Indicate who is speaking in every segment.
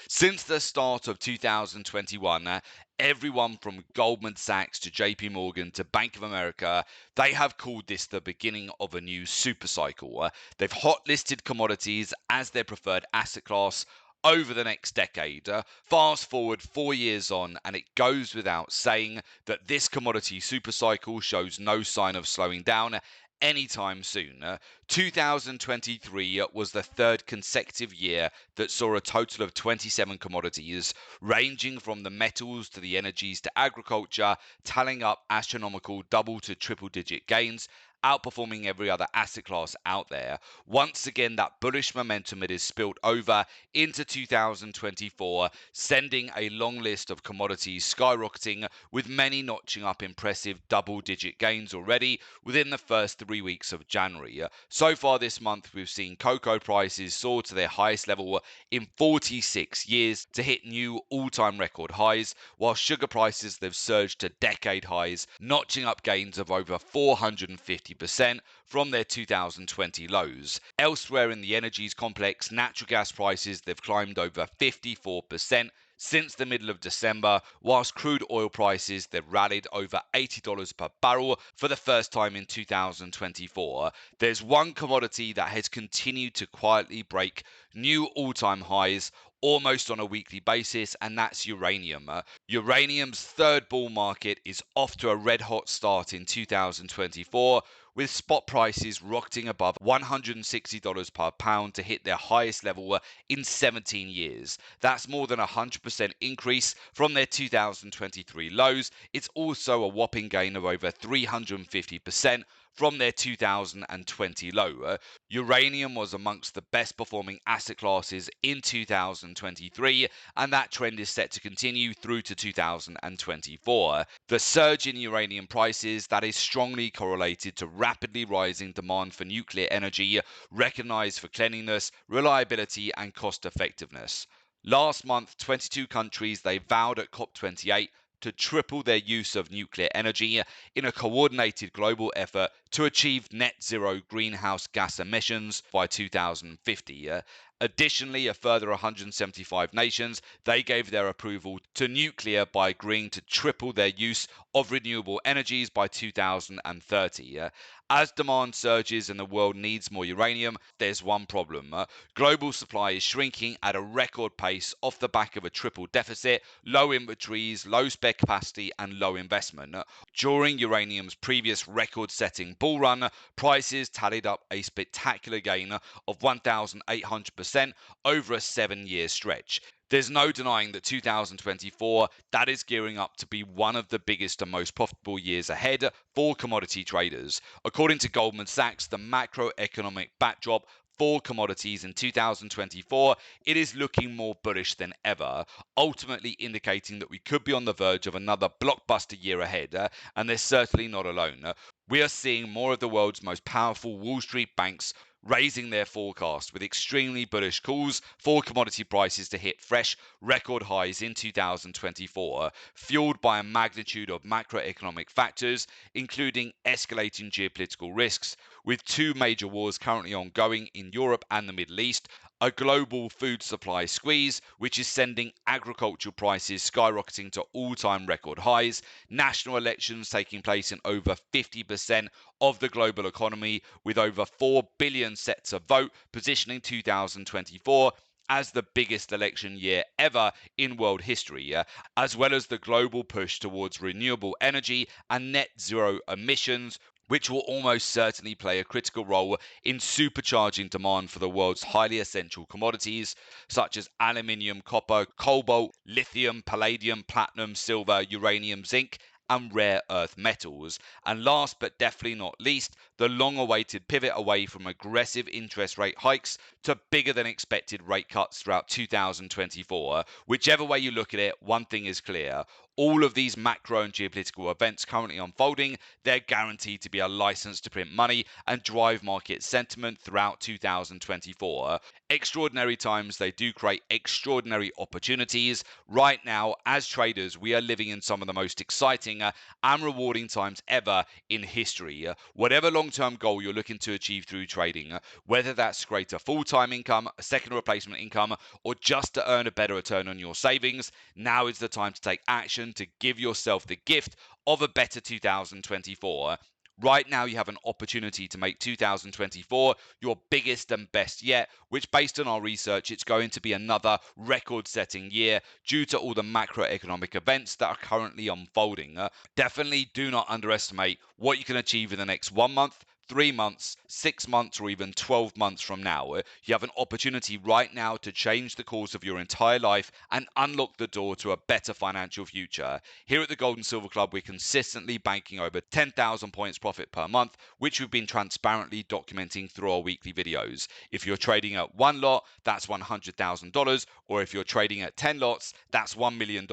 Speaker 1: Since the start of 2021, everyone from Goldman Sachs to JP Morgan to Bank of America, they have called this the beginning of a new super cycle. They've hot listed commodities as their preferred asset class over the next decade. Fast forward 4 years on, and it goes without saying that this commodity super cycle shows no sign of slowing down anytime soon. 2023 was the third consecutive year that saw a total of 27 commodities, ranging from the metals to the energies to agriculture, tallying up astronomical double to triple digit gains, outperforming every other asset class out there. Once again, that bullish momentum it is spilled over into 2024, sending a long list of commodities skyrocketing, with many notching up impressive double-digit gains already within the first 3 weeks of January. So far this month, we've seen cocoa prices soar to their highest level in 46 years to hit new all-time record highs, while sugar prices they've surged to decade highs, notching up gains of over 450% from their 2020 lows. Elsewhere in the energies complex, natural gas prices they've climbed over 54% since the middle of December, whilst crude oil prices they've rallied over $80 per barrel for the first time in 2024. There's one commodity that has continued to quietly break new all-time highs almost on a weekly basis, and that's uranium. Uranium's third bull market is off to a red-hot start in 2024, with spot prices rocketing above $160 per pound to hit their highest level in 17 years. That's more than a 100% increase from their 2023 lows. It's also a whopping gain of over 350% from their 2020 low. Uranium was amongst the best performing asset classes in 2023, and that trend is set to continue through to 2024. The surge in uranium prices that is strongly correlated to rapidly rising demand for nuclear energy, recognized for cleanliness, reliability, and cost effectiveness. Last month, 22 countries they vowed at COP28 to triple their use of nuclear energy in a coordinated global effort to achieve net zero greenhouse gas emissions by 2050. Additionally, a further 175 nations, they gave their approval to nuclear by agreeing to triple their use of renewable energies by 2030. As demand surges and the world needs more uranium, there's one problem. Global supply is shrinking at a record pace off the back of a triple deficit, low inventories, low spare capacity, and low investment. During uranium's previous record-setting bull run, prices tallied up a spectacular gain of 1,800% over a 7-year stretch. There's no denying that 2024, that is gearing up to be one of the biggest and most profitable years ahead for commodity traders. According to Goldman Sachs, the macroeconomic backdrop for commodities in 2024, it is looking more bullish than ever, ultimately indicating that we could be on the verge of another blockbuster year ahead, and they're certainly not alone. We are seeing more of the world's most powerful Wall Street banks raising their forecast with extremely bullish calls for commodity prices to hit fresh record highs in 2024, fueled by a magnitude of macroeconomic factors, including escalating geopolitical risks, with two major wars currently ongoing in Europe and the Middle East, a global food supply squeeze, which is sending agricultural prices skyrocketing to all-time record highs, national elections taking place in over 50% of the global economy, with over 4 billion set to vote, positioning 2024 as the biggest election year ever in world history, as well as the global push towards renewable energy and net zero emissions, which will almost certainly play a critical role in supercharging demand for the world's highly essential commodities, such as aluminium, copper, cobalt, lithium, palladium, platinum, silver, uranium, zinc, and rare earth metals. And last but definitely not least, the long-awaited pivot away from aggressive interest rate hikes to bigger than expected rate cuts throughout 2024. Whichever way you look at it, one thing is clear. all of these macro and geopolitical events currently unfolding, they're guaranteed to be a license to print money and drive market sentiment throughout 2024. Extraordinary times, they do create extraordinary opportunities. Right now, as traders, we are living in some of the most exciting and rewarding times ever in history. Whatever long-term goal you're looking to achieve through trading, whether that's greater full-time income, a second replacement income, or just to earn a better return on your savings, now is the time to take action to give yourself the gift of a better 2024. Right now, you have an opportunity to make 2024 your biggest and best yet, which, based on our research, it's going to be another record setting year due to all the macroeconomic events that are currently unfolding. Definitely do not underestimate what you can achieve in the next 1 month, 3 months, 6 months, or even 12 months from now. You have an opportunity right now to change the course of your entire life and unlock the door to a better financial future. Here at the Gold and Silver Club, we're consistently banking over 10,000 points profit per month, which we've been transparently documenting through our weekly videos. If you're trading at one lot, that's $100,000, or if you're trading at 10 lots, that's $1 million.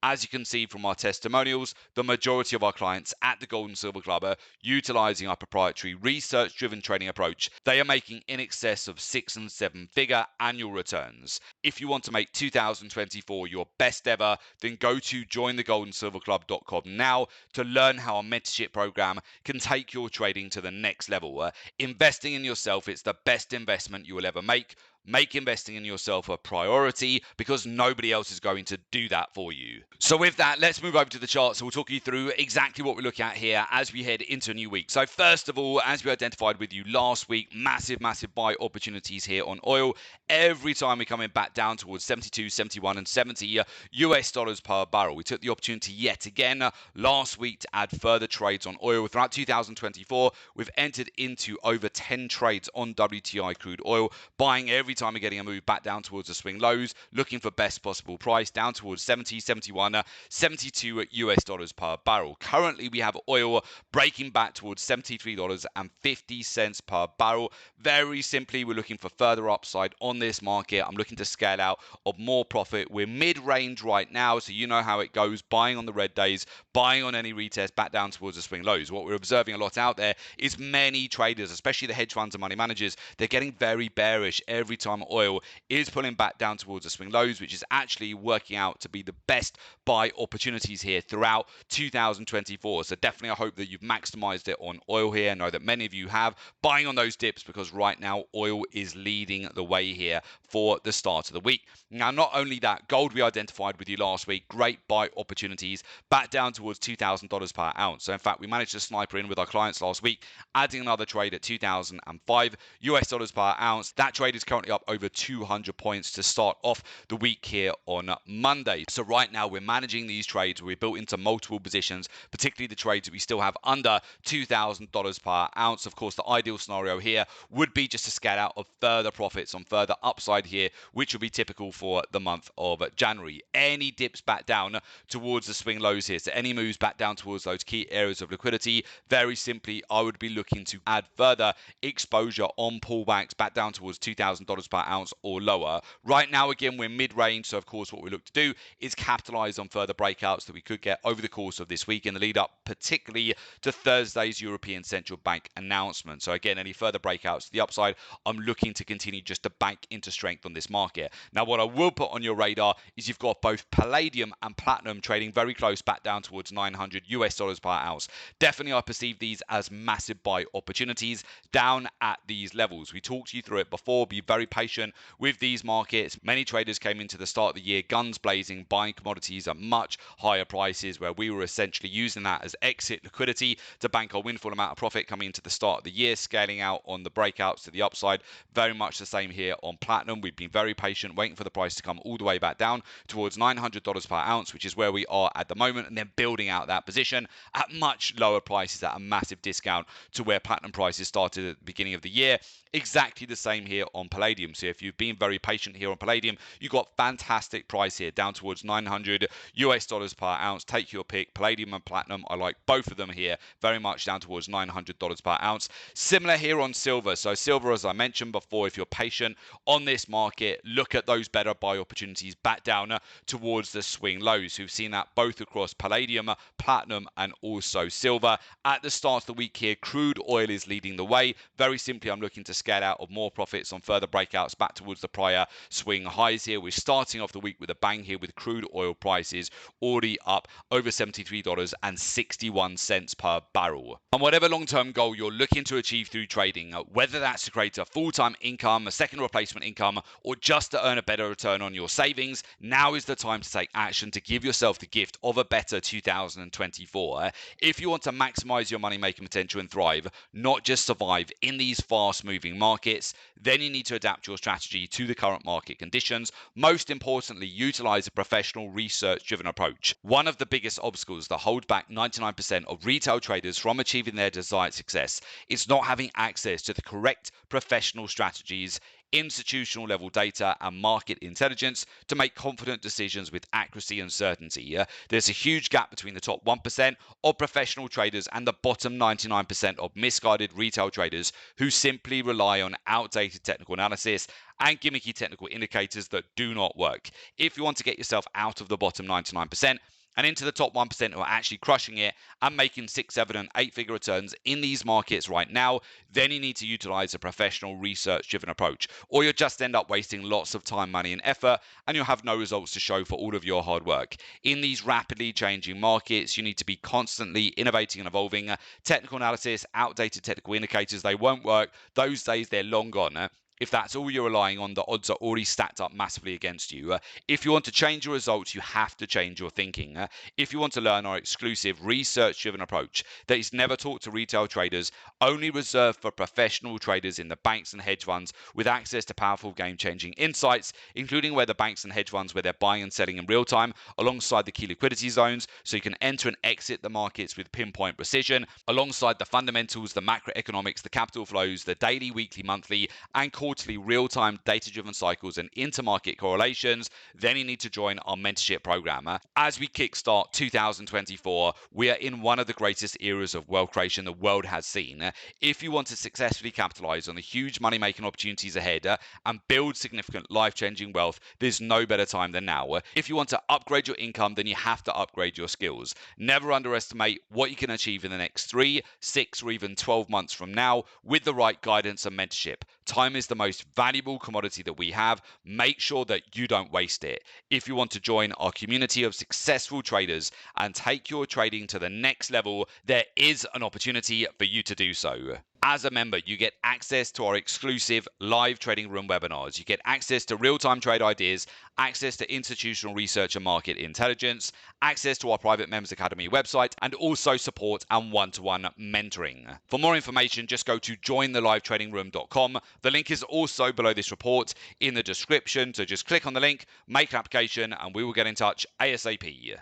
Speaker 1: As you can see from our testimonials, the majority of our clients at the Gold and Silver Club are utilizing our proprietary research-driven trading approach. They are making in excess of 6 and 7 figure annual returns. If you want to make 2024 your best ever, then go to jointhegoldandsilverclub.com now to learn how our mentorship program can take your trading to the next level. Investing in yourself, it's the best investment you will ever make. Make investing in yourself a priority because nobody else is going to do that for you. So with that, let's move over to the charts. So we'll talk you through exactly what we're looking at here as we head into a new week. So first of all, as we identified with you last week, massive buy opportunities here on oil. Every time we're coming back down towards 72, 71 and 70 US dollars per barrel. We took the opportunity yet again last week to add further trades on oil. Throughout 2024, we've entered into over 10 trades on WTI crude oil, buying every time we're getting a move back down towards the swing lows, looking for best possible price down towards 70, 71, 72 US dollars per barrel. Currently, we have oil breaking back towards $73.50 per barrel. Very simply, we're looking for further upside on this market. I'm looking to scale out of more profit. We're mid-range right now, so you know how it goes. Buying on the red days, buying on any retest back down towards the swing lows. What we're observing a lot out there is many traders, especially the hedge funds and money managers, they're getting very bearish every time oil is pulling back down towards the swing lows, which is actually working out to be the best buy opportunities here throughout 2024. So definitely I hope that you've maximized it on oil here. I know that many of you have, buying on those dips because right now oil is leading the way here for the start of the week. Now, not only that, gold we identified with you last week, great buy opportunities back down towards $2,000 per ounce. So in fact, we managed to sniper in with our clients last week, adding another trade at 2005 US dollars per ounce. That trade is currently up over 200 points to start off the week here on Monday. So right now we're managing these trades. We're built into multiple positions, particularly the trades that we still have under $2,000 per ounce. Of course, the ideal scenario here would be just to scale out of further profits on further upside here, which will be typical for the month of January. Any dips back down towards the swing lows here, so any moves back down towards those key areas of liquidity, very simply, I would be looking to add further exposure on pullbacks back down towards $2,000 per ounce or lower. Right now, again, we're mid-range, so of course what we look to do is capitalize on further breakouts that we could get over the course of this week in the lead up, particularly to Thursday's European Central Bank announcement. So again, any further breakouts to the upside, I'm looking to continue just to bank into strength on this market. Now, what I will put on your radar is you've got both palladium and platinum trading very close back down towards 900 US dollars per ounce. Definitely, I perceive these as massive buy opportunities down at these levels. We talked you through it before. Be very patient with these markets. Many traders came into the start of the year guns blazing, buying commodities at much higher prices, where we were essentially using that as exit liquidity to bank our windfall amount of profit coming into the start of the year, scaling out on the breakouts to the upside. Very much the same here on platinum. We've been very patient, waiting for the price to come all the way back down towards $900 per ounce, which is where we are at the moment, and then building out that position at much lower prices at a massive discount to where platinum prices started at the beginning of the year. Exactly the same here on palladium. palladium. So if you've been very patient here on palladium, you got fantastic price here, down towards 900 US dollars per ounce. Take your pick, palladium and platinum. I like both of them here, very much down towards $900 per ounce. Similar here on silver. So silver, as I mentioned before, if you're patient on this market, look at those better buy opportunities back down towards the swing lows. We've seen that both across palladium, platinum, and also silver. At the start of the week here, crude oil is leading the way. Very simply, I'm looking to scale out of more profits on further breakouts back towards the prior swing highs here. We're starting off the week with a bang here with crude oil prices already up over $73.61 per barrel. And whatever long-term goal you're looking to achieve through trading, whether that's to create a full-time income, a second replacement income, or just to earn a better return on your savings, now is the time to take action to give yourself the gift of a better 2024. If you want to maximize your money-making potential and thrive, not just survive in these fast-moving markets, then you need to adapt your strategy to the current market conditions. Most importantly, utilize a professional, research-driven approach. One of the biggest obstacles that hold back 99% of retail traders from achieving their desired success is not having access to the correct professional strategies, institutional level data, and market intelligence to make confident decisions with accuracy and certainty. There's a huge gap between the top 1% of professional traders and the bottom 99% of misguided retail traders who simply rely on outdated technical analysis and gimmicky technical indicators that do not work. If you want to get yourself out of the bottom 99% and into the top 1% who are actually crushing it and making 6, 7, and 8-figure returns in these markets right now, then you need to utilize a professional, research-driven approach, or you'll just end up wasting lots of time, money, and effort, and you'll have no results to show for all of your hard work. In these rapidly changing markets, you need to be constantly innovating and evolving. Technical analysis, outdated technical indicators, they won't work. Those days, they're long gone. If that's all you're relying on, the odds are already stacked up massively against you. If you want to change your results, you have to change your thinking. If you want to learn our exclusive research-driven approach that is never taught to retail traders, only reserved for professional traders in the banks and hedge funds with access to powerful game-changing insights, including where the banks and hedge funds where they're buying and selling in real time alongside the key liquidity zones, so you can enter and exit the markets with pinpoint precision, alongside the fundamentals, the macroeconomics, the capital flows, the daily, weekly, monthly, and quarterly real-time data-driven cycles and intermarket correlations, then you need to join our mentorship program. As we kickstart 2024, we are in one of the greatest eras of wealth creation the world has seen. If you want to successfully capitalize on the huge money-making opportunities ahead and build significant life-changing wealth, there's no better time than now. If you want to upgrade your income, then you have to upgrade your skills. Never underestimate what you can achieve in the next 3, 6, or even 12 months from now with the right guidance and mentorship. Time is the most valuable commodity that we have. Make sure that you don't waste it. If you want to join our community of successful traders and take your trading to the next level, there is an opportunity for you to do so. As a member, you get access to our exclusive live trading room webinars. You get access to real-time trade ideas, access to institutional research and market intelligence, access to our private Members Academy website, and also support and one-to-one mentoring. For more information, just go to jointhelivestradingroom.com. The link is also below this report in the description, so just click on the link, make an application, and we will get in touch ASAP.